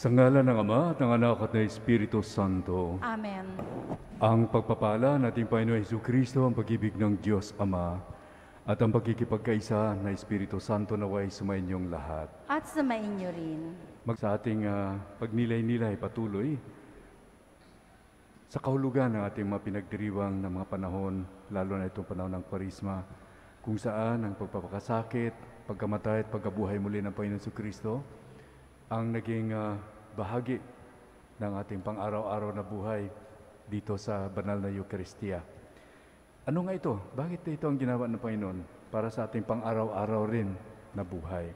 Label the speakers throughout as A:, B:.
A: Sa ngalan ng Ama at ng Anak at ng Espiritu Santo.
B: Amen.
A: Ang pagpapala nating Panginoon Jesucristo, ang pag-ibig ng Diyos Ama, at ang pagkikipagkaisa ng Espiritu Santo naway sumainyong lahat.
B: At sumainyo rin.
A: Sa ating pagnilay-nilay patuloy sa kahulugan ng ating mga pinagdiriwang ng mga panahon, lalo na itong panahon ng Kwaresma, kung saan ang pagpapakasakit, pagkamatay at pagkabuhay muli ng Panginoon Jesucristo ang naging bahagi ng ating pang-araw-araw na buhay dito sa banal na Eucharistia. Ano nga ito? Bakit ito ang ginawa ng Panginoon para sa ating pang-araw-araw rin na buhay?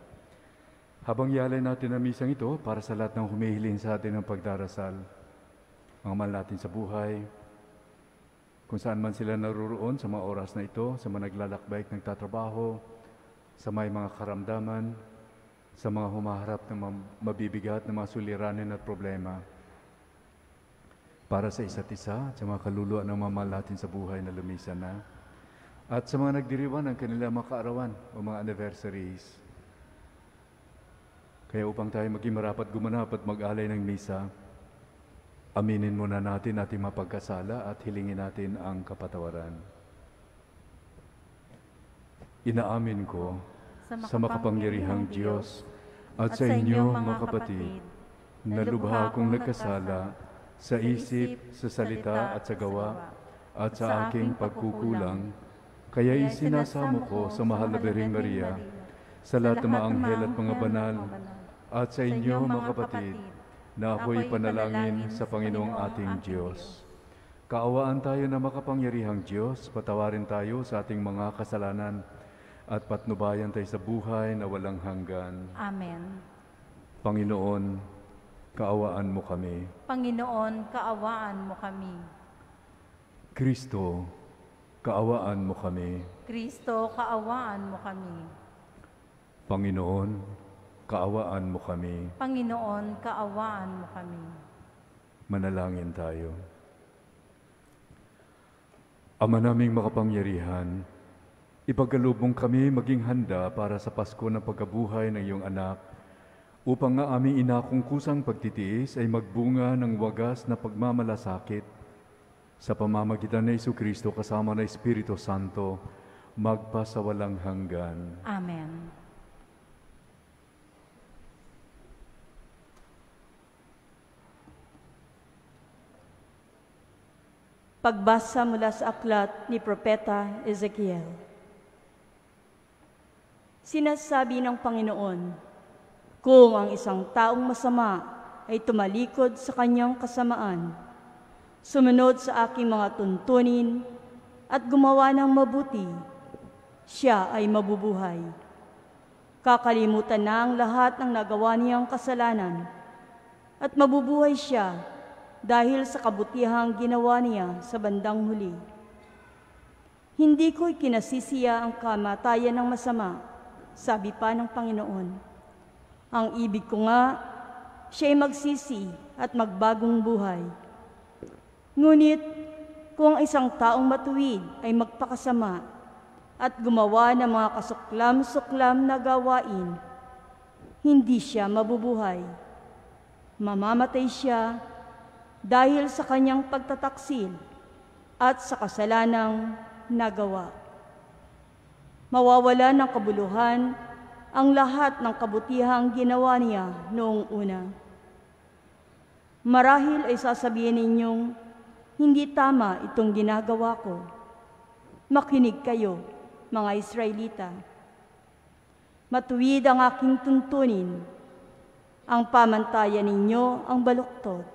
A: Habang yalay natin ang misang ito para sa lahat ng humihiling sa atin ng pagdarasal, mga mahal natin sa buhay, kung saan man sila naruroon sa mga oras na ito, sa mga naglalakbay, nagtatrabaho, sa may mga karamdaman, sa mga humaharap ng mabibigat na mga suliranin at problema, para sa isa't isa, sa mga kaluluwa ng mga mahal natin sa buhay na lumisan na, at sa mga nagdiriwan ng kanilang mga kaarawan o mga anniversaries. Kaya upang tayo maging marapat gumanap at mag-alay ng misa, aminin muna natin ating mapagkasala at hilingin natin ang kapatawaran. Inaamin ko sa makapangyarihang Diyos at sa inyo, mga kapatid, na lubha akong nagkasala sa isip, sa salita at sa gawa, at sa aking pagkukulang, kaya isinasamo ko sa mahal na Birheng Maria, sa lahat ng mga anghel at mga banal, at sa inyo, mga kapatid, na ako'y panalangin sa Panginoong ating Diyos. Kaawaan tayo na makapangyarihang Diyos, patawarin tayo sa ating mga kasalanan, at patnubayan tayo sa buhay na walang hanggan.
B: Amen.
A: Panginoon, kaawaan mo kami.
B: Panginoon, kaawaan mo kami.
A: Kristo, kaawaan mo kami.
B: Kristo, kaawaan mo kami.
A: Panginoon, kaawaan mo kami.
B: Panginoon, kaawaan mo kami.
A: Manalangin tayo. Ama naming makapangyarihan, ipagkaloob mong kami maging handa para sa Pasko ng pagkabuhay ng iyong anak, upang nga aming inakong kusang pagtitiis ay magbunga ng wagas na pagmamalasakit sa pamamagitan ng Jesucristo kasama ng Espiritu Santo, magpasawalang hanggan.
B: Amen. Pagbasa mula sa aklat ni Propeta Ezekiel. Sinasabi ng Panginoon, kung ang isang taong masama ay tumalikod sa kanyang kasamaan, sumunod sa aking mga tuntunin at gumawa ng mabuti, siya ay mabubuhay. Kakalimutan na ang lahat ng nagawa niyang kasalanan at mabubuhay siya dahil sa kabutihang ginawa niya sa bandang huli. Hindi ko'y kinasisiya ang kamatayan ng masama, sabi pa ng Panginoon. Ang ibig ko nga, siya'y magsisi at magbagong buhay. Ngunit, kung ang isang taong matuwid ay magpakasama at gumawa ng mga kasuklam-suklam na gawain, hindi siya mabubuhay. Mamamatay siya dahil sa kanyang pagtataksil at sa kasalanang nagawa. Mawawala ng kabuluhan ang lahat ng kabutihang ginawa niya noong una. Marahil ay sasabihin ninyong, hindi tama itong ginagawa ko. Makinig kayo, mga Israelita. Matuwid ang aking tuntunin. Ang pamantayan ninyo ang baluktot.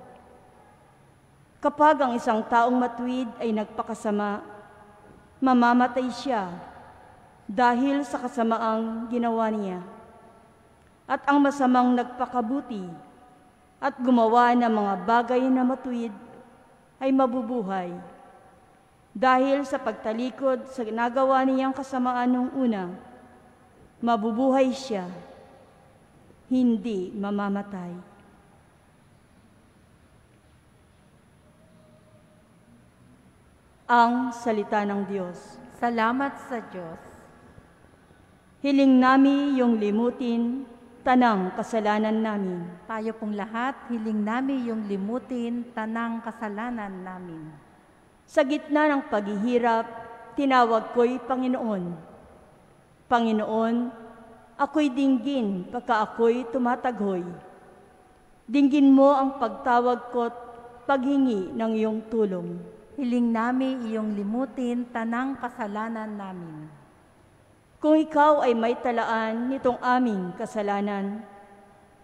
B: Kapag ang isang taong matuwid ay nagpakasama, mamamatay siya dahil sa kasamaang ginawa niya. At ang masamang nagpakabuti at gumawa ng mga bagay na matuwid ay mabubuhay dahil sa pagtalikod sa nagawa niyang kasamaan nung una. Mabubuhay siya, hindi mamamatay. Ang salita ng Diyos.
C: Salamat sa Diyos.
B: Hiling nami yung limutin, tanang kasalanan namin.
C: Tayo pong lahat, hiling namin yung limutin tanang kasalanan namin.
B: Sa gitna ng paghihirap, tinawag ko'y Panginoon. Panginoon, ako'y dinggin pagka ako'y tumataghoy. Dinggin mo ang pagtawag ko't paghingi ng iyong tulong.
C: Hiling namin iyong limutin tanang kasalanan namin.
B: Kung ikaw ay may talaan nitong aming kasalanan,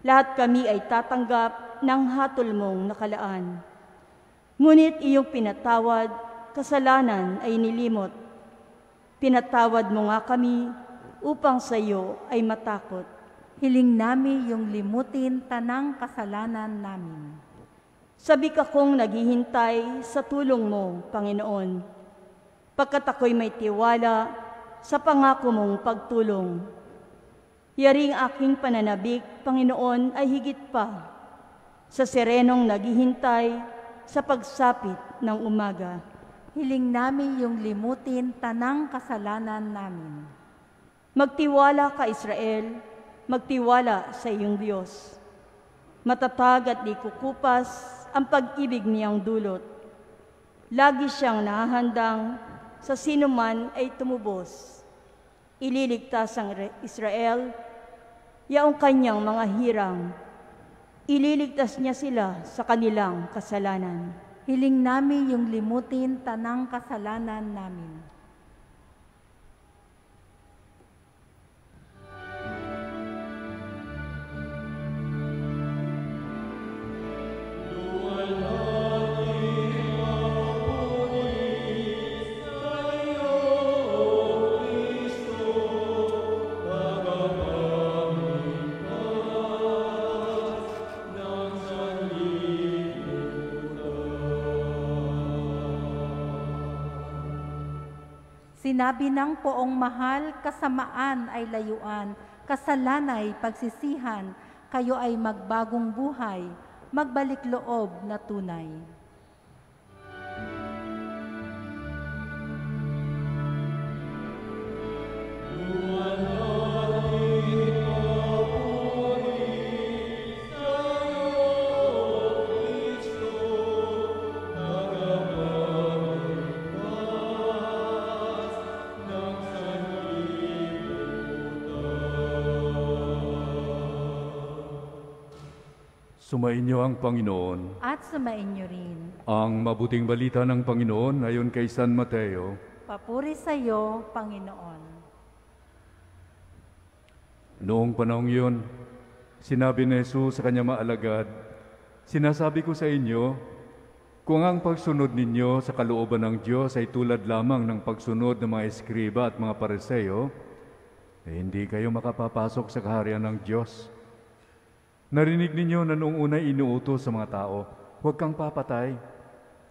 B: lahat kami ay tatanggap ng hatol mong nakalaan. Ngunit iyong pinatawad, kasalanan ay nilimot. Pinatawad mo nga kami upang sa iyo ay matakot.
C: Hiling namin yung limutin tanang kasalanan namin.
B: Sabik akong naghihintay sa tulong mo, Panginoon, pagkat ako'y may tiwala sa pangako mong pagtulong. Yaring aking pananabik, Panginoon, ay higit pa sa serenong naghihintay sa pagsapit ng umaga.
C: Hiling namin yung limutin tanang kasalanan namin.
B: Magtiwala ka, Israel, magtiwala sa iyong Diyos. Matatag at di kukupas ang pag-ibig niyang dulot. Lagi siyang nahahandang sa sinuman ay tumubos. Ililigtas ang Israel, yaong kanyang mga hirang. Ililigtas niya sila sa kanilang kasalanan.
C: Hiling namin yung limutin tanang kasalanan namin. Sinabi ng poong mahal, kasamaan ay layuan, kasalanay pagsisihan, kayo ay magbagong buhay, magbalik loob na tunay.
A: Sumainyo ang Panginoon.
C: At sumainyo rin.
A: Ang mabuting balita ng Panginoon ayon kay San Mateo.
C: Papuri sa iyo, Panginoon.
A: Noong panahong iyon, sinabi ni Jesus sa kanyang mga alagad, "Sinasabi ko sa inyo, kung ang pagsunod ninyo sa kalooban ng Diyos ay tulad lamang ng pagsunod ng mga eskriba at mga pariseo, hindi kayo makapapasok sa kaharian ng Diyos. Narinig ninyo na noong unay inuutos sa mga tao, huwag kang papatay.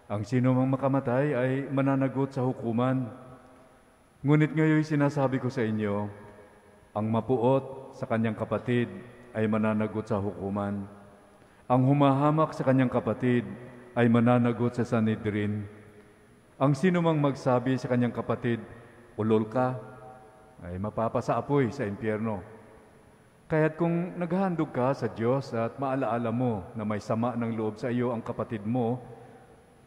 A: Ang sino mang makamatay ay mananagot sa hukuman. Ngunit ngayon sinasabi ko sa inyo, ang mapuot sa kanyang kapatid ay mananagot sa hukuman. Ang humahamak sa kanyang kapatid ay mananagot sa Sanhedrin. Ang sino mang magsabi sa kanyang kapatid, ulol ka, ay mapapasa apoy sa impyerno. Kaya't kung naghahandog ka sa Diyos at maalaala mo na may sama ng loob sa iyo ang kapatid mo,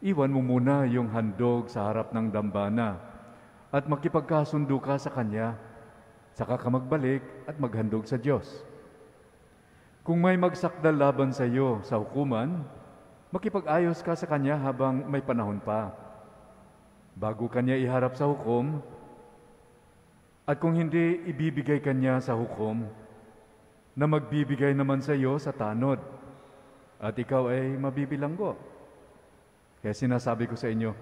A: iwan mo muna yung handog sa harap ng dambana at makipagkasundo ka sa Kanya, saka ka magbalik at maghandog sa Diyos. Kung may magsakdal laban sa iyo sa hukuman, makipag-ayos ka sa Kanya habang may panahon pa, bago Kanya iharap sa hukom, at kung hindi, ibibigay Kanya sa hukom, na magbibigay naman sa iyo sa tanod, at ikaw ay mabibilanggo. Kaya sinasabi ko sa inyo,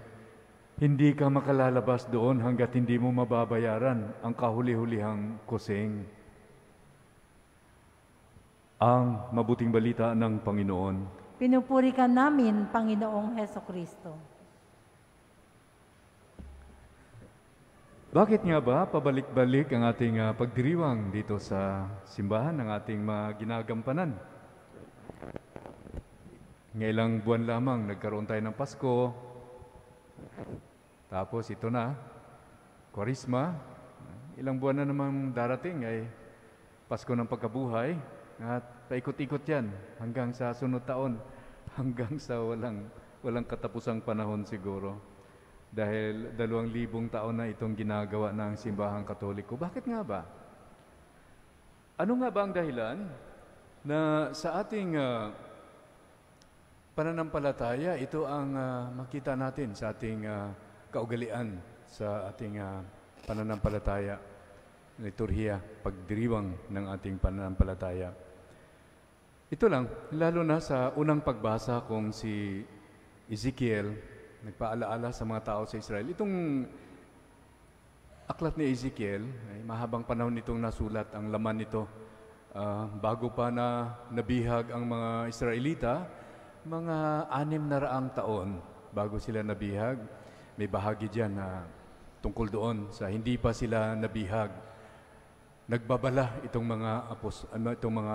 A: hindi ka makalalabas doon hanggat hindi mo mababayaran ang kahuli-hulihang kusing. Ang mabuting balita ng Panginoon.
C: Pinupuri ka namin, Panginoong Hesukristo.
A: Bakit nga ba pabalik-balik ang ating pagdiriwang dito sa simbahan ng ating mga ginagampanan? Ngailang buwan lamang nagkaroon tayo ng Pasko, tapos ito na, Kwaresma, ilang buwan na namang darating ay Pasko ng Pagkabuhay, At paikot-ikot yan hanggang sa sunod taon, hanggang sa walang katapusang panahon siguro. Dahil 2,000 taon na itong ginagawa ng simbahang Katoliko. Bakit nga ba? Ano nga ba ang dahilan na sa ating pananampalataya, ito ang makita natin sa ating kaugalian, sa ating pananampalataya, liturhiya, pagdiriwang ng ating pananampalataya. Ito lang, lalo na sa unang pagbasa kung si Ezekiel nagpaalaala sa mga tao sa Israel. Itong aklat ni Ezekiel, ay mahabang panahon nitong nasulat. Ang laman nito, bago pa na nabihag ang mga Israelita, mga 600 taon bago sila nabihag. May bahagi dyan na tungkol doon sa hindi pa sila nabihag. Nagbabala itong mga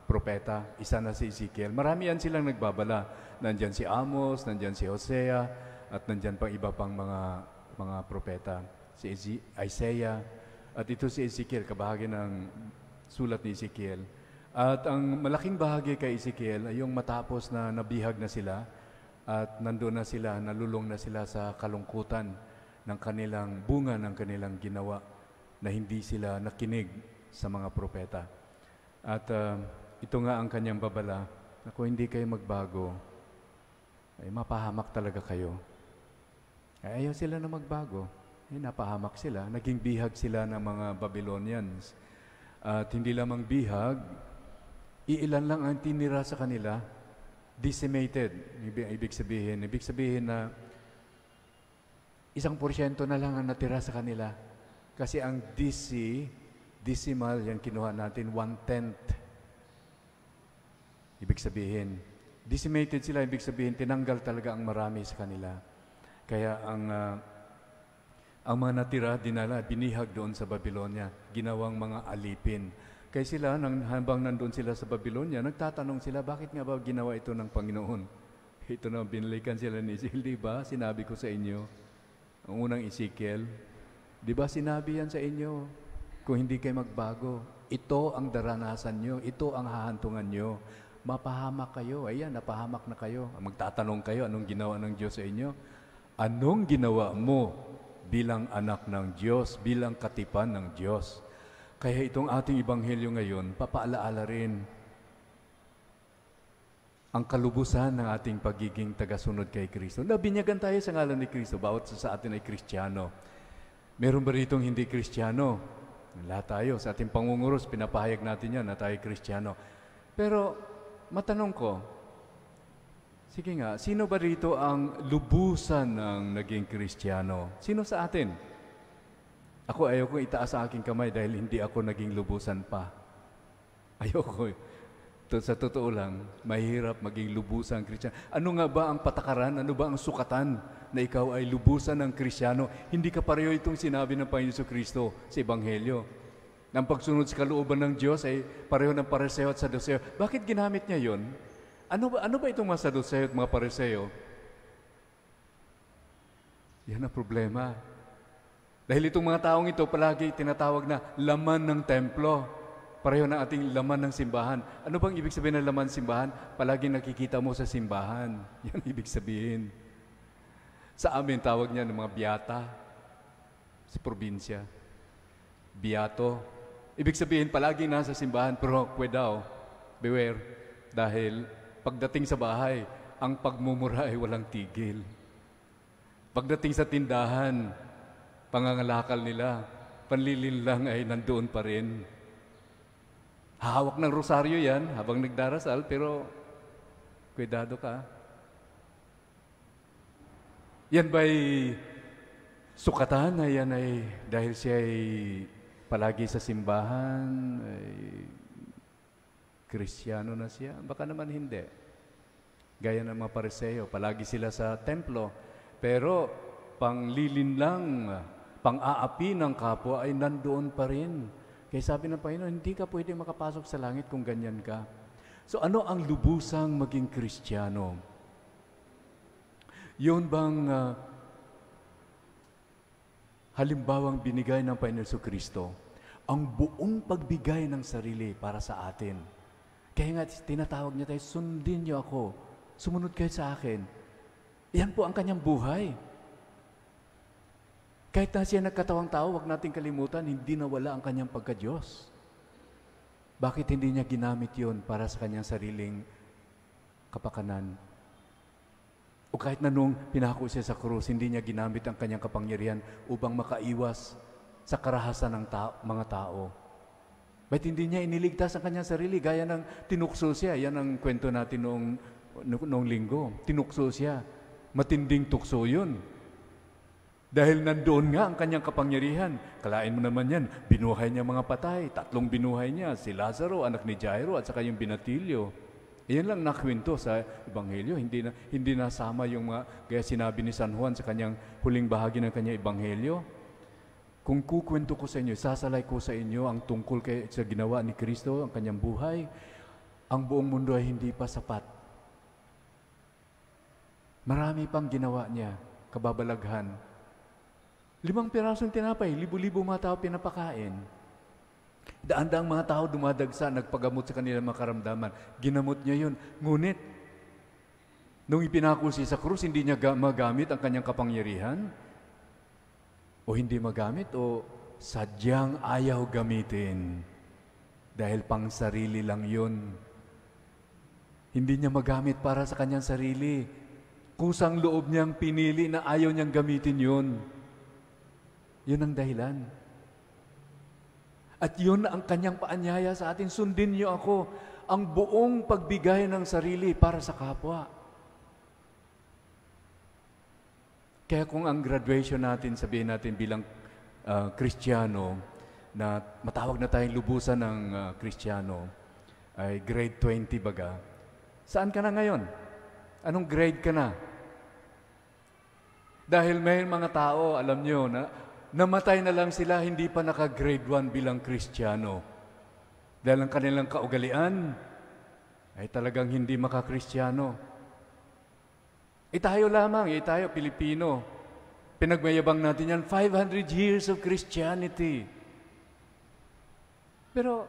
A: propeta, isa na si Ezekiel. Marami yan silang nagbabala. Nandyan si Amos, nandyan si Hosea, at nandyan pang iba pang mga propeta. Si Isaiah, at ito si Ezekiel, kabahagi ng sulat ni Ezekiel. At ang malaking bahagi kay Ezekiel ay yung matapos na nabihag na sila at nandun na sila, nalulong na sila sa kalungkutan ng kanilang bunga ng kanilang ginawa na hindi sila nakinig sa mga propeta. At ito nga ang kanyang babala, na kung hindi kayo magbago, ay mapahamak talaga kayo. Ay ayaw sila na magbago. Napahamak sila. Naging bihag sila ng mga Babylonians. At hindi lamang bihag, iilan lang ang tinira sa kanila, decimated. Ibig sabihin na 1% na lang ang natira sa kanila. Kasi ang decimal, yan kinuha natin, 1/10. Ibig sabihin, decimated sila, ibig sabihin, tinanggal talaga ang marami sa kanila. Kaya ang mga natira, dinala, binihag doon sa Babylonia, ginawang mga alipin. Kaya sila, habang nandun sila sa Babylonia, nagtatanong sila, bakit nga ba ginawa ito ng Panginoon? Ito na, binalikan sila ni Ezekiel, di ba? Sinabi ko sa inyo, ang unang Ezekiel, di ba sinabi yan sa inyo? Kung hindi kayo magbago, ito ang daranasan nyo, ito ang hahantungan nyo. Mapahamak kayo. Ayan, napahamak na kayo. Magtatanong kayo, anong ginawa ng Diyos sa inyo? Anong ginawa mo bilang anak ng Diyos, bilang katipan ng Diyos? Kaya itong ating ebanghelyo ngayon, papaalaala rin ang kalubusan ng ating pagiging tagasunod kay Kristo. Nabinyagan tayo sa ngalan ni Kristo, bawat sa atin ay Kristiyano. Meron ba ritong hindi Kristiyano? Lahat tayo, sa ating pangunguros, pinapahayag natin yan na tayo Kristiyano. Pero, matanong ko, sige nga, sino ba rito ang lubusan ng naging Kristiyano? Sino sa atin? Ako ayoko itaas sa aking kamay dahil hindi ako naging lubusan pa. Ayoko. Sa totoo lang, mahirap maging lubusan Kristiyano. Ano nga ba ang patakaran? Ano ba ang sukatan na ikaw ay lubusan ng Kristiyano? Hindi ka pareho itong sinabi ng Panginoon Kristo sa Ebanghelyo. Nang pagsunod sa kalooban ng Diyos ay pareho ng Pariseo at Saduseo. Bakit ginamit niya yon? Ano ba itong mga Saduseo at mga Pariseo? Yan ang problema. Dahil itong mga taong ito palagi tinatawag na laman ng templo. Pareho ng ating laman ng simbahan. Ano bang ibig sabihin ng laman ng simbahan? Palagi nakikita mo sa simbahan. Yan ibig sabihin. Sa amin tawag niya ng mga biyata sa probinsya. Biyato. Ibig sabihin palagi nasa simbahan, pero daw, beware. Dahil pagdating sa bahay, ang pagmumura ay walang tigil. Pagdating sa tindahan, pangangalakal nila, panlilin lang ay nandoon pa rin. Hahawak ng rosaryo yan habang nagdarasal, pero kuidado ka. Yan ba'y sukatan na yan ay dahil siya ay palagi sa simbahan, ay Kristiyano na siya? Baka naman hindi. Gaya ng mga Pariseo, palagi sila sa templo, pero panglilin lang, pang-aapi ng kapwa ay nandoon pa rin. Kaya sabi ng Panginoon, hindi ka pwede makapasok sa langit kung ganyan ka. So ano ang lubusang maging Kristiyano? Yun bang halimbawang binigay ng Panginoon Kristo, ang buong pagbigay ng sarili para sa atin, Kaya nga tinatawag niya tayo, sundin niyo ako, sumunod kayo sa akin. Yan po ang kanyang buhay. Kahit na siya nagkatawang tao, huwag nating kalimutan, hindi nawala ang kanyang pagka-Diyos. Bakit hindi niya ginamit yun para sa kanyang sariling kapakanan? O kahit na nung pinako siya sa krus, hindi niya ginamit ang kanyang kapangyarihan upang makaiwas sa karahasan ng mga tao. Ba't hindi niya iniligtas ang kanyang sarili? Gaya ng tinukso siya. Yan ang kwento natin noong linggo. Tinukso siya. Matinding tukso yun. Dahil nandoon nga ang kanyang kapangyarihan. Kalain mo naman yan, binuhay niya mga patay. 3 binuhay niya. Si Lazaro, anak ni Jairo, at saka yung binatilyo. Iyan lang nakwento sa Ebanghelyo. Hindi nasama yung mga, kaya sinabi ni San Juan sa kanyang huling bahagi ng kanyang Ebanghelyo. Kung kukwento ko sa inyo, sasalay ko sa inyo ang tungkol sa ginawa ni Kristo, ang kanyang buhay, ang buong mundo ay hindi pa sapat. Marami pang ginawa niya, kababalaghan. 5 pirasong tinapay, 1,000 mga tao pinapakain. Daan-daang mga tao dumadagsa, nagpagamot sa kanilang mga karamdaman. Ginamot niya yun. Ngunit, nung ipinako siya sa krus, hindi niya magamit ang kanyang kapangyarihan? O hindi magamit? O sadyang ayaw gamitin? Dahil pang sarili lang yun. Hindi niya magamit para sa kanyang sarili. Kusang loob niyang pinili na ayaw niyang gamitin yun. Yun ang dahilan. At yun ang kanyang paanyaya sa atin, sundin niyo ako, ang buong pagbigay ng sarili para sa kapwa. Kaya kung ang graduation natin, sabihin natin bilang Kristiyano, na matawag na tayong lubusan ng Kristiyano, ay grade 20 baga, saan ka na ngayon? Anong grade ka na? Dahil may mga tao, alam niyo, namatay na lang sila, hindi pa naka-grade 1 bilang Kristiyano. Dahil ang kanilang kaugalian ay talagang hindi maka-Kristiyano. Tayo lamang, tayo Pilipino. Pinagmayabang natin yan, 500 years of Christianity. Pero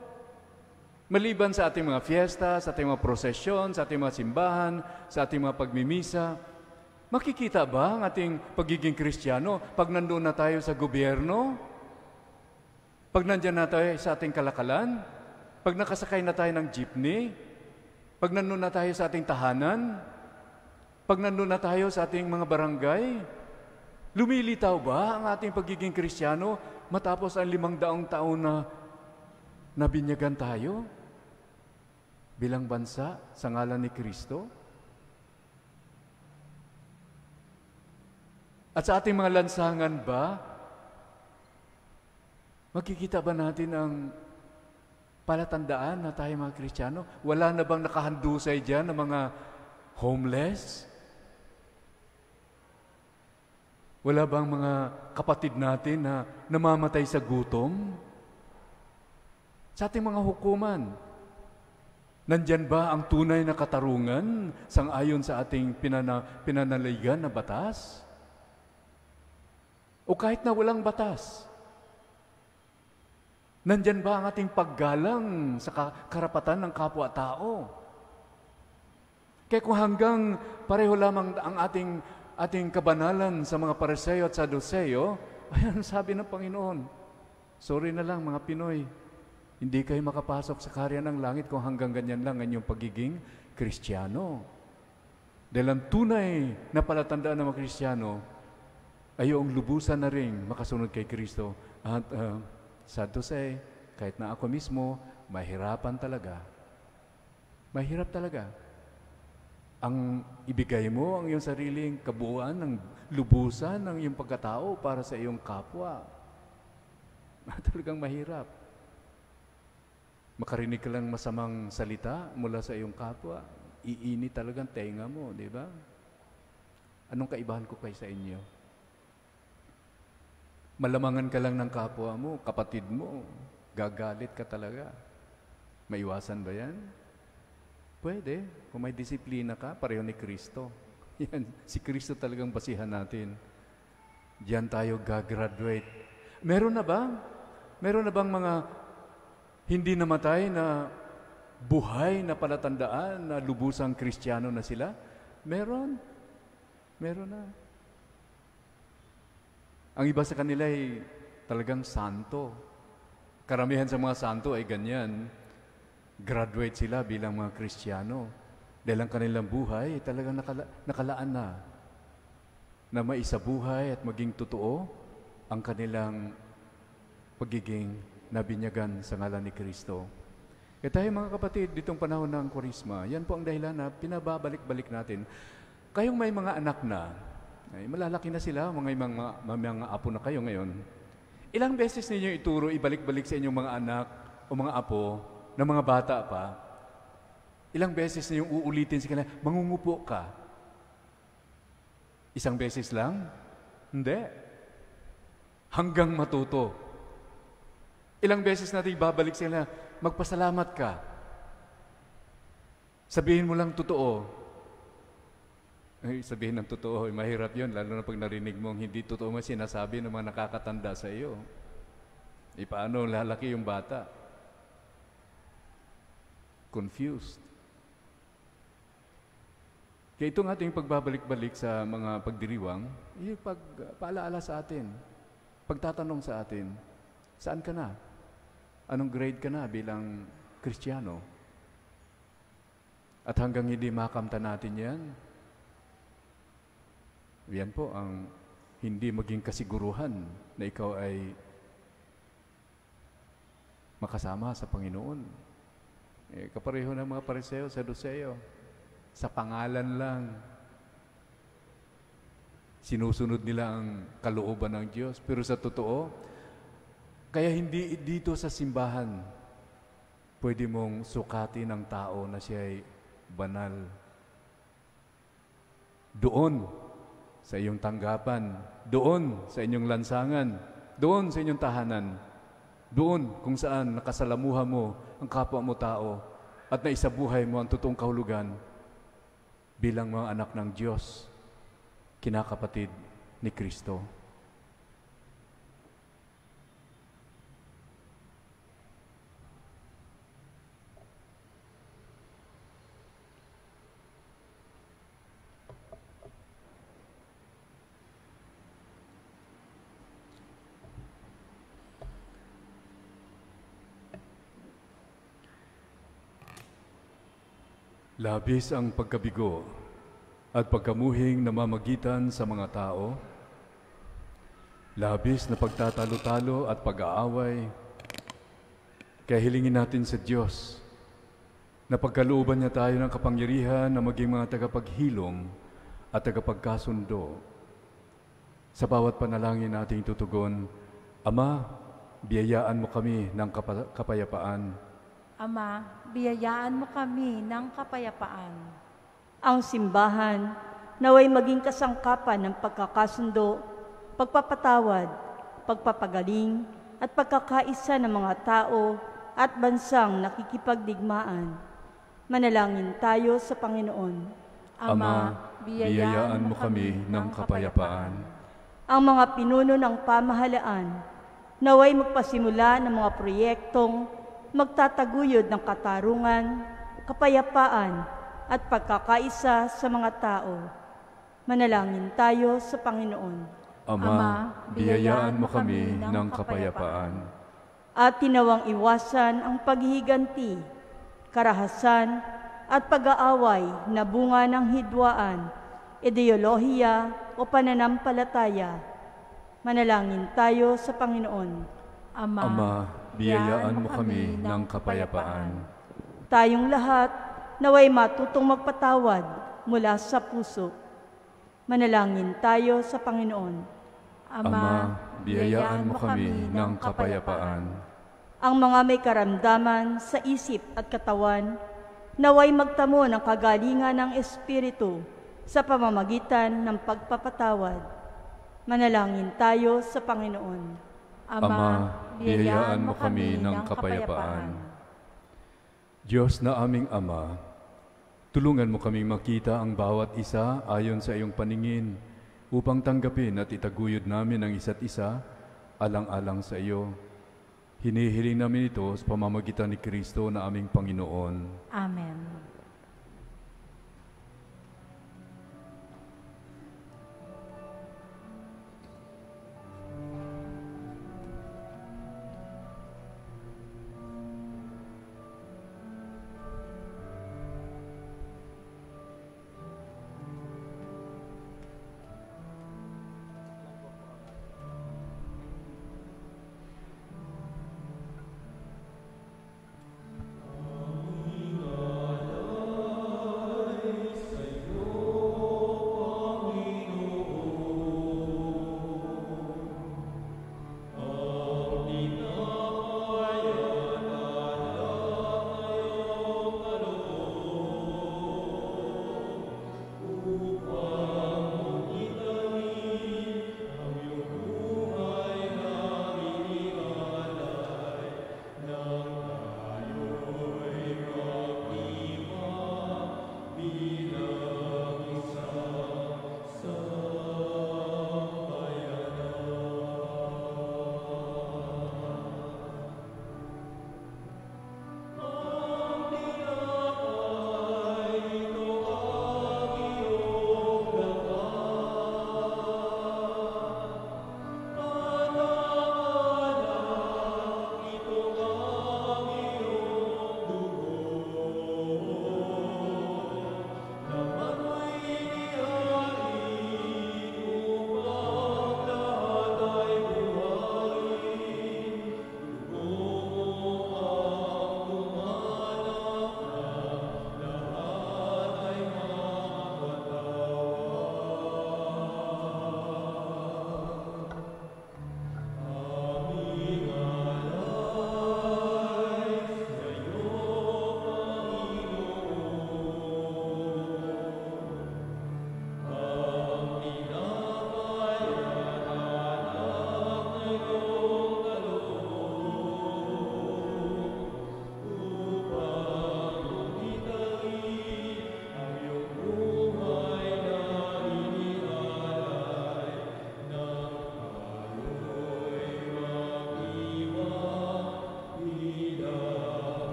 A: maliban sa ating mga fiesta, sa ating mga prosesyon, sa ating mga simbahan, sa ating mga pagmimisa, makikita ba ang ating pagiging Kristiyano pag nandoon na tayo sa gobyerno? Pag nandiyan na tayo sa ating kalakalan? Pag nakasakay na tayo ng jeepney? Pag nandoon na tayo sa ating tahanan? Pag nandoon na tayo sa ating mga barangay? Lumilitaw ba ang ating pagiging Kristiyano matapos ang 500 taon na nabinyagan tayo bilang bansa sa ngalan ni Kristo? At sa ating mga lansangan ba, makikita ba natin ang palatandaan na tayo mga Kristiyano? Wala na bang nakahandusay dyan ng mga homeless? Wala bang mga kapatid natin na namamatay sa gutom? Sa ating mga hukuman, nandyan ba ang tunay na katarungan sang-ayon sa ating pinanaligan na batas? O kahit na walang batas, nandyan ba ang ating paggalang sa karapatan ng kapwa-tao? Kaya kung hanggang pareho lamang ang ating kabanalan sa mga Pariseo at Saduceo, ayan sabi ng Panginoon, sorry na lang mga Pinoy, hindi kayo makapasok sa kaharian ng langit kung hanggang ganyan lang ang inyong pagiging Kristiyano. Dahil ang tunay na palatandaan ng mga Kristiyano ay yung lubusan na rin makasunod kay Kristo. At sad to say, kahit na ako mismo, mahirapan talaga. Mahirap talaga. Ang ibigay mo ang iyong sariling kabuuan ng lubusan ng iyong pagkatao para sa iyong kapwa. Talagang mahirap. Makarinig ka lang masamang salita mula sa iyong kapwa, iinit talagang tenga mo, di ba? Anong kaibahan ko kayo sa inyo? Malamangan ka lang ng kapwa mo, kapatid mo, gagalit ka talaga. Maiwasan ba yan? Pwede. Kung may disiplina ka, pareho ni Kristo. Yan, si Kristo talagang basihan natin. Diyan tayo gagraduate. Meron na ba? Meron na bang mga hindi namatay na buhay na palatandaan na lubusang Kristiyano na sila? Meron. Meron na. Ang iba sa kanila ay talagang santo. Karamihan sa mga santo ay ganyan. Graduate sila bilang mga Kristiyano. Dahil ang kanilang buhay ay talagang nakalaan na maisabuhay at maging totoo ang kanilang pagiging nabinyagan sa ngalan ni Kristo. Kaya tayo mga kapatid, ditong panahon ng Kwaresma, yan po ang dahilan na pinababalik-balik natin. Kayong may mga anak na, ay malalaki na sila, mga apo na kayo ngayon. Ilang beses ninyo ituro, ibalik-balik sa inyong mga anak o mga apo na mga bata pa, ilang beses ninyong uulitin sa kanila, mangungupo ka. Isang beses lang? Hindi. Hanggang matuto. Ilang beses natin babalik sa kanila, magpasalamat ka. Sabihin mo lang totoo. Ay, sabihin ng totoo, mahirap yun, lalo na pag narinig mong hindi totoo mo sinasabi ng mga nakakatanda sa iyo. Paano lalaki yung bata? Confused. Kaya itong ating pagbabalik-balik sa mga pagdiriwang, yung pagpaalaala sa atin, pagtatanong sa atin, saan ka na? Anong grade ka na bilang Kristiyano? At hanggang hindi makamta natin yan po ang hindi maging kasiguruhan na ikaw ay makasama sa Panginoon. Kapareho ng mga Pariseo, Saduceo. Sa pangalan lang, sinusunod nila ang kalooban ng Diyos. Pero sa totoo, kaya hindi dito sa simbahan pwede mong sukatin ng tao na siya ay banal. Doon sa iyong tanggapan, doon sa inyong lansangan, doon sa inyong tahanan, doon kung saan nakasalamuha mo ang kapwa mo tao at naisabuhay mo ang totoong kahulugan bilang mga anak ng Diyos, kinakapatid ni Kristo. Labis ang pagkabigo at pagkamuhing namamagitan sa mga tao, labis na pagtatalo-talo at pag-aaway, kaya hilingin natin sa Diyos na pagkalooban niya tayo ng kapangyarihan na maging mga tagapaghilom at tagapagkasundo. Sa bawat panalangin nating tutugon, Ama, biyayaan mo kami ng kapayapaan.
C: Ama, biyayaan mo kami ng kapayapaan.
B: Ang simbahan naway maging kasangkapan ng pagkakasundo, pagpapatawad, pagpapagaling, at pagkakaisa ng mga tao at bansang nakikipagdigmaan. Manalangin tayo sa Panginoon.
C: Ama, biyayaan mo kami ng kapayapaan.
B: Ang mga pinuno ng pamahalaan naway magpasimula ng mga proyektong magtataguyod ng katarungan, kapayapaan, at pagkakaisa sa mga tao. Manalangin tayo sa Panginoon.
A: Ama, biyayaan mo kami ng kapayapaan.
B: At tinawang iwasan ang paghihiganti, karahasan, at pag-aaway na bunga ng hidwaan, ideolohiya o pananampalataya. Manalangin tayo sa Panginoon.
A: Ama, biyayaan mo kami ng kapayapaan.
B: Tayong lahat naway matutong magpatawad mula sa puso. Manalangin tayo sa Panginoon.
A: Ama, biyayaan mo kami ng kapayapaan.
B: Ang mga may karamdaman sa isip at katawan, naway magtamo ng kagalingan ng Espiritu sa pamamagitan ng pagpapatawad. Manalangin tayo sa Panginoon.
A: Ama, biyayaan mo kami ng kapayapaan. Diyos na aming Ama, tulungan mo kaming makita ang bawat isa ayon sa iyong paningin upang tanggapin at itaguyod namin ang isa't isa alang-alang sa iyo. Hinihiling namin ito sa pamamagitan ni Kristo na aming Panginoon.
C: Amen.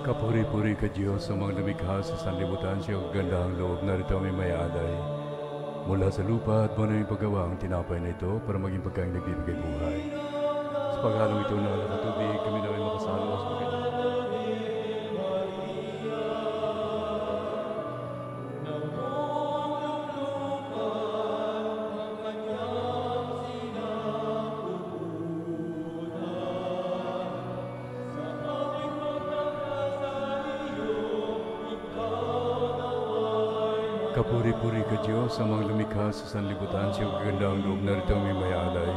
A: Kapuri-puri ka Diyos sa mga lumikha sa sanlibutan sa iyong gandahang loob. Narito may mayalay mula sa lupa at muna yung paggawa ang tinapay na ito para maging pagkain nagbibigay buhay. Sa paghalong ito ng alak at tubig, kami na rin makasalo sa pagkain. Kapuri-puri ka Diyos sa mga lumikha sa sanlibutan sa iyong gandang loob. Narito may mayalay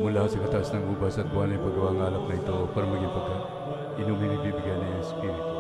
A: mula sa katas ng ubas at buwan ay pagawang alak na ito para maging inumin ibibigay na iyong Espiritu.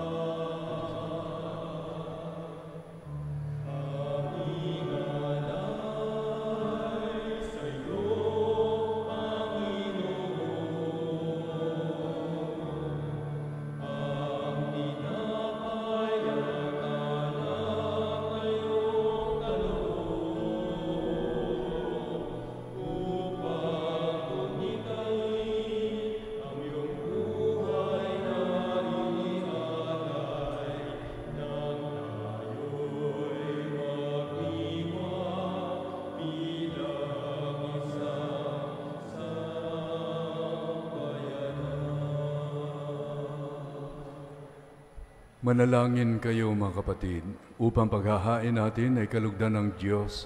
A: Manalangin kayo mga kapatid, upang paghahain natin ay kalugdan ng Diyos,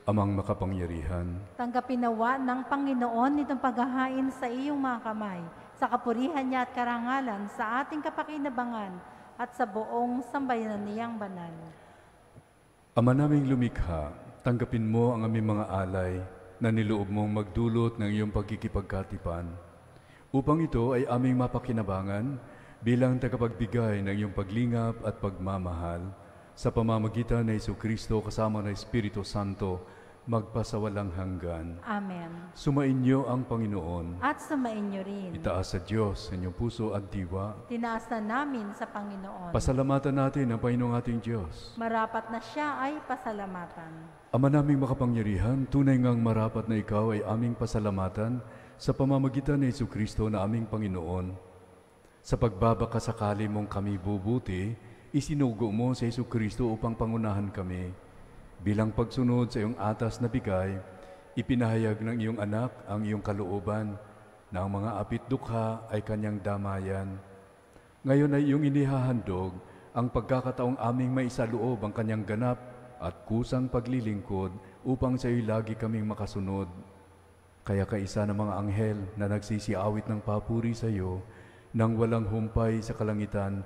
A: Amang makapangyarihan.
C: Tanggapin nawa ng Panginoon itong paghahain sa iyong mga kamay, sa kapurihan niya at karangalan, sa ating kapakinabangan, at sa buong sambayanan niyang banal.
A: Ama naming lumikha, tanggapin mo ang aming mga alay na niloob mong magdulot ng iyong pagkikipagkatipan, upang ito ay aming mapakinabangan bilang tagapagbigay ng iyong paglingap at pagmamahal sa pamamagitan ng Jesucristo kasama ng Espiritu Santo, magpasawalang hanggan.
C: Amen.
A: Sumainyo ang Panginoon.
C: At sumainyo rin.
A: Itaas sa Diyos sa inyong puso at diwa.
C: Tinaas na namin sa Panginoon.
A: Pasalamatan natin ang Panginoong ating Diyos.
C: Marapat na siya ay pasalamatan.
A: Ama naming makapangyarihan, tunay ngang marapat na ikaw ay aming pasalamatan sa pamamagitan ni Jesu-Kristo na aming Panginoon. Sa pagbabakasakali mong kami bubuti, isinugo mo sa Jesu-Kristo upang pangunahan kami. Bilang pagsunod sa iyong atas na bigay, ipinahayag ng iyong anak ang iyong kalooban na ang mga apit-dukha ay kanyang damayan. Ngayon ay iyong inihahandog ang pagkakataong aming maisaloob ang kanyang ganap at kusang paglilingkod upang sa iyo lagi kaming makasunod. Kaya kaisa ng mga anghel na nagsisiawit ng papuri sa iyo, nang walang humpay sa kalangitan,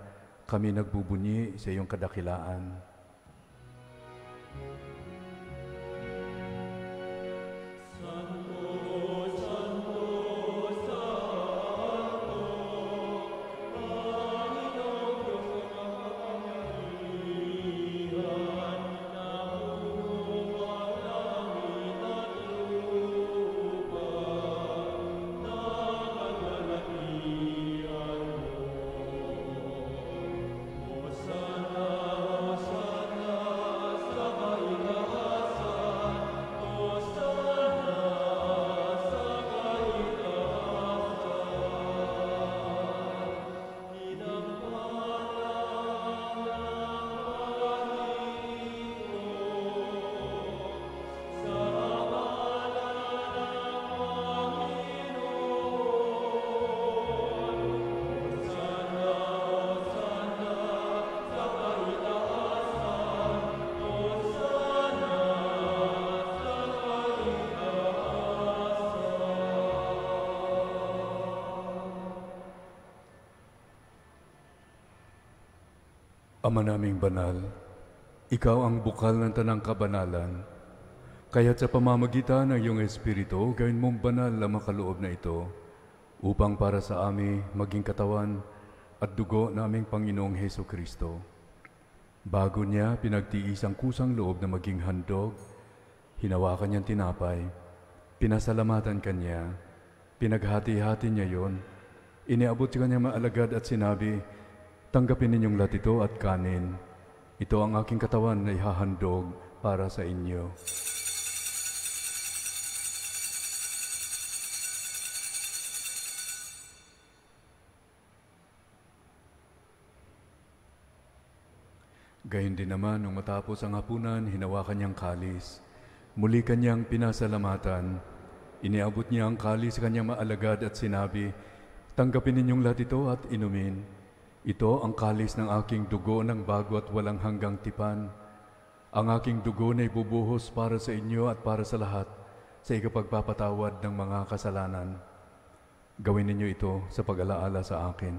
A: kami nagbubunyi sa iyong kadakilaan. Ama naming banal, ikaw ang bukal ng tanang kabanalan, kaya't sa pamamagitan ng iyong Espiritu, gawin mong banal ang makaloob na ito, upang para sa amin maging katawan at dugo na aming Panginoong Jesu-Kristo. Bago niya pinagtiis ang kusang loob na maging handog, hinawakan niyang tinapay, pinasalamatan kanya, pinaghati-hati niya yon, iniabot sa kanyang maalagad at sinabi, "Tanggapin ninyong lahat ito at kanin. Ito ang aking katawan na ihahandog para sa inyo." Gayon din naman, nung matapos ang hapunan, hinawakan niyang kalis. Muli kanyang pinasalamatan. Iniabot niya ang kalis sa kanyang maalagad at sinabi, "Tanggapin ninyong lahat ito at inumin. Ito ang kalis ng aking dugo ng bago at walang hanggang tipan. Ang aking dugo na ibubuhos para sa inyo at para sa lahat sa ikapagpapatawad ng mga kasalanan. Gawin ninyo ito sa pag-alaala sa akin."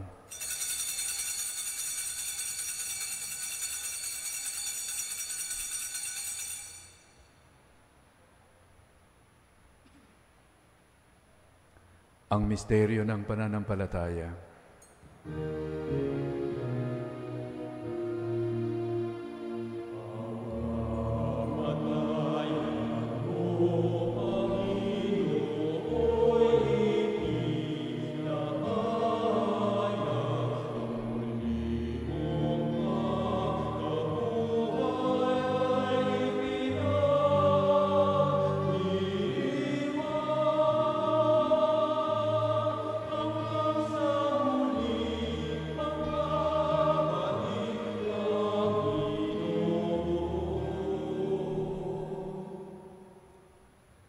A: Ang misteryo ng pananampalataya.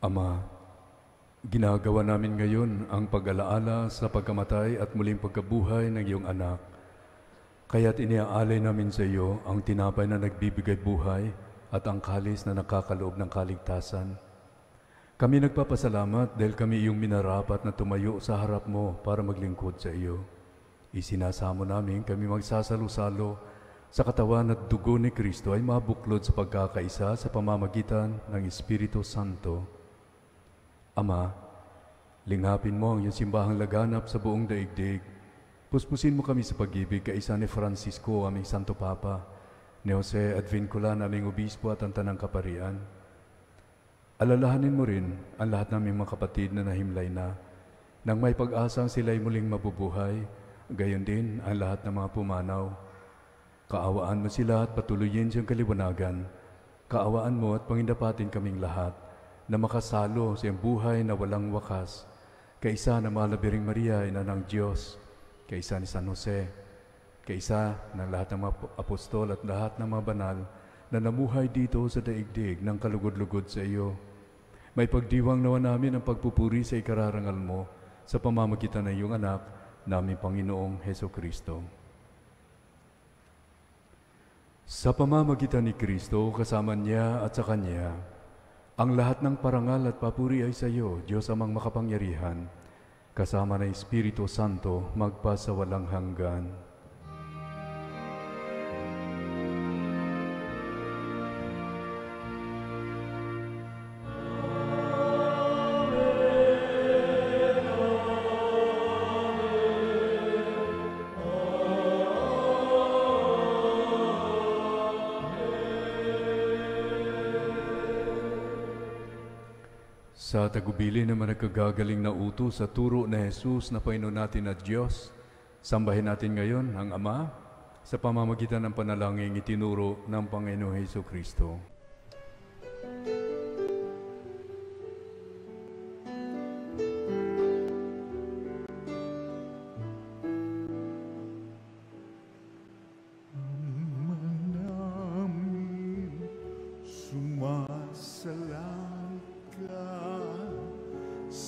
A: Ama, ginagawa namin ngayon ang pag-alaala sa pagkamatay at muling pagkabuhay ng iyong anak. Kaya't iniaalay namin sa iyo ang tinapay na nagbibigay buhay at ang kalis na nakakaloob ng kaligtasan. Kami nagpapasalamat dahil kami iyong minarapat na tumayo sa harap mo para maglingkod sa iyo. Isinasamo namin kami magsasalo-salo sa katawan at dugo ni Kristo ay mabuklod sa pagkakaisa sa pamamagitan ng Espiritu Santo. Ama, linghapin mo ang iyong simbahang laganap sa buong daigdig. Puspusin mo kami sa pag-ibig kaisa ni Francisco, aming Santo Papa, ni Jose Advincula, aming Obispo at ang Tanang Kaparian. Alalahanin mo rin ang lahat naming mga kapatid na nahimlay na, nang may pag-asang sila'y muling mabubuhay, gayon din ang lahat ng mga pumanaw. Kaawaan mo sila at patuloyin siyang kaliwanagan. Kaawaan mo at pangindapatin kaming lahat, na makasalo sa iyong buhay na walang wakas, kaisa ng mga labiring Maria, ina ng Diyos, kaisa ni San Jose, kaisa ng lahat ng mga apostol at lahat ng mga banal na namuhay dito sa daigdig ng kalugod-lugod sa iyo. May pagdiwang nawa namin ang pagpupuri sa ikararangal mo sa pamamagitan ng iyong anak, naming Panginoong Heso Kristo. Sa pamamagitan ni Kristo, kasama niya at sa Kanya, ang lahat ng parangal at papuri ay sa iyo, Diyos amang makapangyarihan, kasama ng Espiritu Santo, magpa sa walang hanggan. Sa tagubilin naman nagkagagaling na utos sa turo na Jesus na Panginoon natin at Diyos, sambahin natin ngayon ang Ama sa pamamagitan ng panalangin itinuro ng Panginoong Hesus Kristo.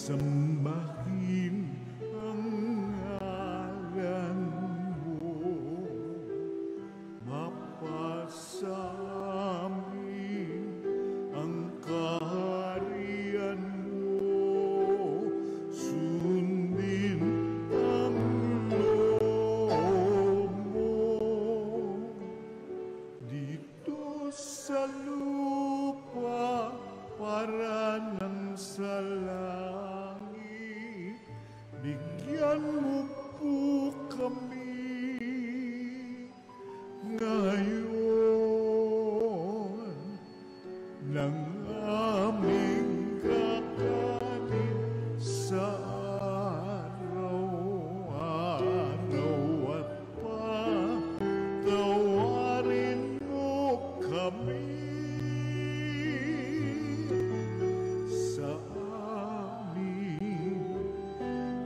D: Sambahin ang ngalan mo, mapasa amin ang kaharian mo, sundin ang loob mo, dito sa lupa para ng sala. Bigyan mo po kami ngayon ng aming kakanin sa araw-araw at patawarin mo kami sa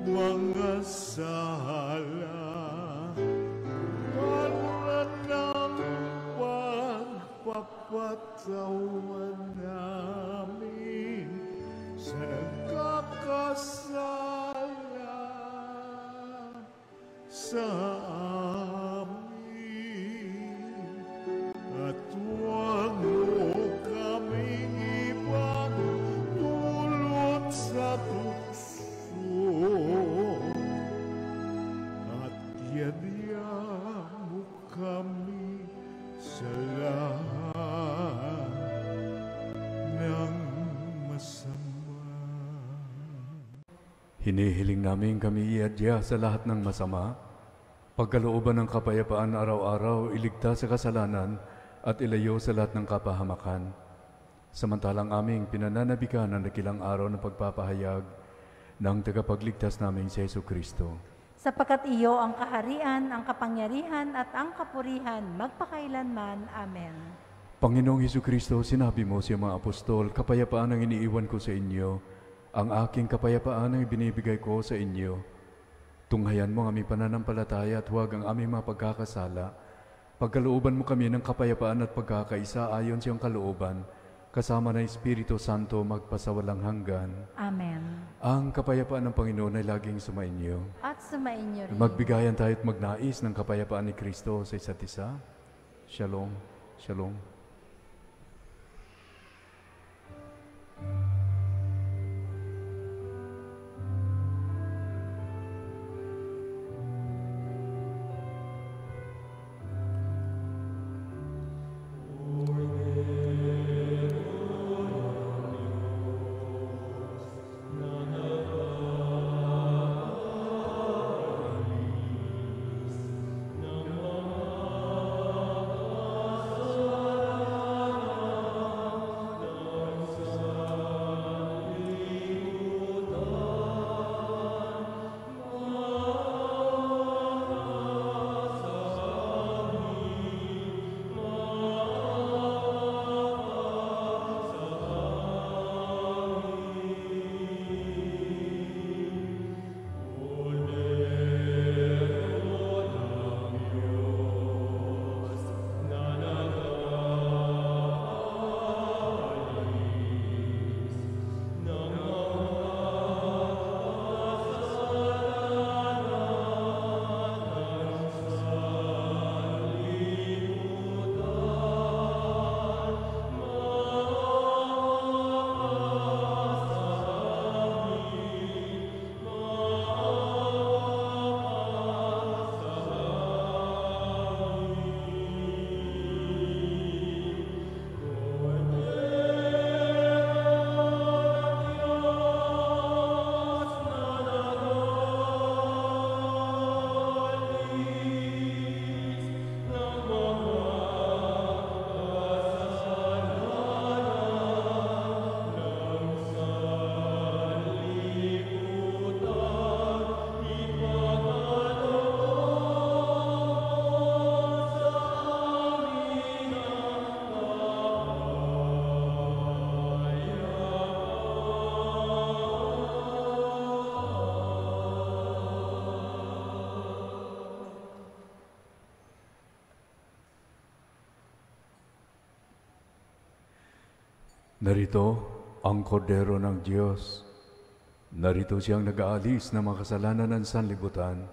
D: mga sala para ng pagpapatawan namin sa nagkakasala sa amin, at huwag mo kaming ipagdulot sa tukso, at yadya mo kami sa lahat ng masama.
A: Hinihiling namin kami iadya sa lahat ng masama, pagkalooban ng kapayapaan araw-araw, iligtas sa kasalanan at ilayo sa lahat ng kapahamakan. Samantalang aming pinananabikan ang dakilang araw ng pagpapahayag ng tagapagligtas namin si Hesus Kristo.
C: Sapagkat iyo ang kaharian, ang kapangyarihan at ang kapurihan magpakailanman. Amen.
A: Panginoong Hesus Kristo, sinabi mo sa mga apostol, kapayapaan ang iniiwan ko sa inyo, ang aking kapayapaan ang ibinibigay ko sa inyo. Tunghayan mo ang aming pananampalataya at huwag ang aming mga pagkakasala. Pagkalooban mo kami ng kapayapaan at pagkakaisa ayon sa iyong kalooban, kasama ng Espiritu Santo magpasawalang hanggan.
C: Amen.
A: Ang kapayapaan ng Panginoon ay laging sumainyo.
C: At sumainyo rin.
A: Magbigayan tayo at magnais ng kapayapaan ni Kristo sa isa't isa. Shalom. Shalom. Narito ang kordero ng Diyos. Narito siyang nag-aalis ng mga kasalanan ng sanlibutan.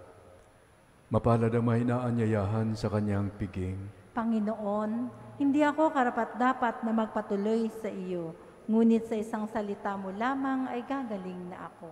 A: Mapalad ang mahinaanyayahan sa kanyang piging.
C: Panginoon, hindi ako karapat-dapat na magpatuloy sa iyo, ngunit sa isang salita mo lamang ay gagaling na ako.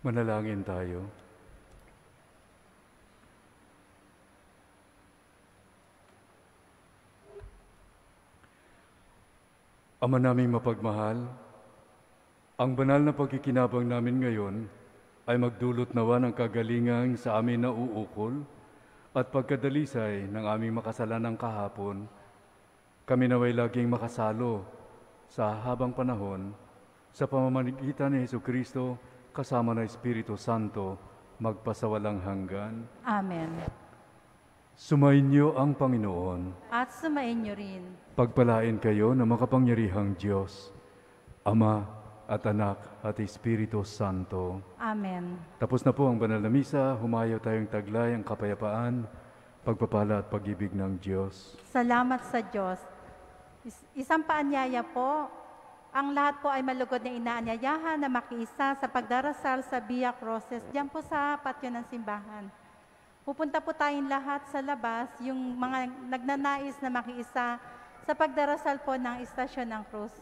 A: Manalangin tayo. Ama naming mapagmahal, ang banal na pagkikinabang namin ngayon ay magdulot nawa ng kagalingan sa amin na uukol at pagkadalisay ng aming makasalanang kahapon. Kami naway laging makasalo sa habang panahon sa pamamagitan ni Jesucristo kasama ng Espiritu Santo magpasawalang hanggan.
C: Amen.
A: Sumainyo ang Panginoon.
C: At sumainyo rin.
A: Pagpalain kayo ng makapangyarihang Diyos, Ama at Anak at Espiritu Santo.
C: Amen.
A: Tapos na po ang banal na misa, humayaw tayong taglay ang kapayapaan, pagpapala at pag-ibig ng Diyos.
C: Salamat sa Diyos. Isang paanyaya po, ang lahat po ay malugod na inaanyayahan na makiisa sa pagdarasal sa Via Cruces, diyan po sa patio ng simbahan. Pupunta po tayong lahat sa labas, yung mga nagnanais na makiisa sa pagdarasal po ng Istasyon ng Cruz.